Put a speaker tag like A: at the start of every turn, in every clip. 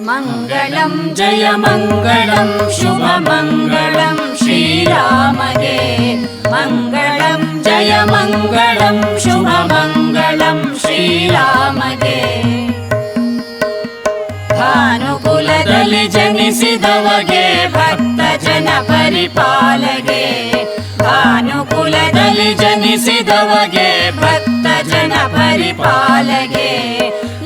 A: ಮಂಗಳಂ ಜಯ ಮಂಗಳಂ ಶುಭ ಮಂಗಳಂ ಶ್ರೀರಾಮಗೆ ಮಂಗಳಂ ಜಯ ಮಂಗಳಂ ಶುಭ ಮಂಗಳಂ ಶ್ರೀರಾಮಗೆ ಭಾನುಕುಲದಲ್ಲಿ ಜನಿಸಿದವಗೆ ಭಕ್ತ ಜನ ಪರಿಪಾಲಗೆ ಭಾನುಕುಲದಲ್ಲಿ ಜನಿಸಿದವಗೆ ಭಕ್ತ ಜನ ಪರಿಪಾಲಗೆ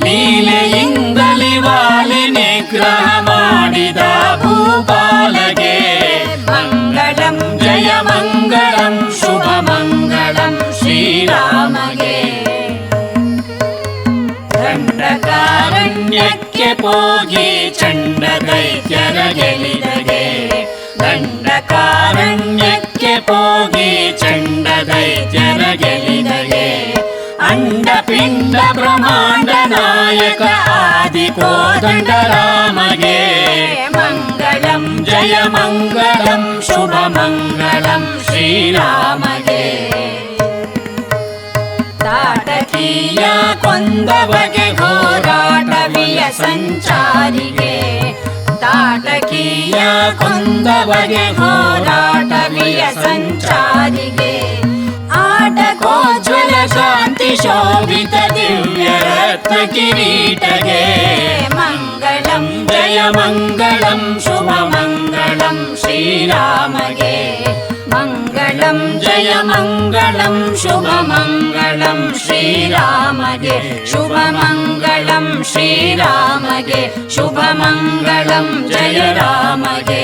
A: ಲೀಲೆಯಿಂದಲಿ ವಾಲಿ ನಿಗ್ರಹ ಮಾಡಿದ ಭೂಪಾಲಗೆ ಮಂಗಳಂ ಜಯ ಮಂಗಳಂ ಶುಭ ಮಂಗಳಂ ಶ್ರೀರಾಮಗೆ ದಂಡಕಾರಣ್ಯಕ್ಕೆ ಹೋಗಿ ಚಂಡ ದೈತ್ಯರ ಗೆಲಿದಗೆ ದಂಡಕಾರಣ್ಯಕ್ಕೆ ಹೋಗಿ ಚಂಡ ದೈತ್ಯರ ಗೆಲಿದಗೆ ಅಂಡ ಪಿಂಡ ಬ್ರಹ್ಮಾಂಡ ನಾಯಕ ಆದಿ ಕೋದಂಡ ರಾಮಗೆ ಮಂಗಳಂ ಜಯ ಮಂಗಳಂ ಶುಭ ಮಂಗಳಂ ಶ್ರೀರಾಮಗೆ ತಾಟಕೀಯ ಕೊಂದವಗೆ ಹೋರಾಟವಿಯ ಸಂಚಾರಿಗೆ ತಾಟಕೀಯ ಕೊಂದವಗೆ ಹೋರಾಟವಿಯ ಸಂಚಾರಿಗೆ ಆಟಕೋಜ್ವಲ ಶಾಂತಿ ಶೋಭಿತ ದಿವ್ಯ ರತ್ನ ಕಿರೀಟಗೆ ಮಂಗಳಂ ಜಯ ಮಂಗಳಂ ಶುಭ ಮಂಗಳಂ ಶ್ರೀರಾಮಗೆ ಮಂಗಳಂ ಜಯ ಮಂಗಳಂ ಶುಭ ಮಂಗಳಂ ಶ್ರೀರಾಮಗೆ ಶುಭ ಮಂಗಳಂ ಶ್ರೀರಾಮಗೆ ಶುಭ ಮಂಗಳಂ ಜಯ ರಾಮಗೆ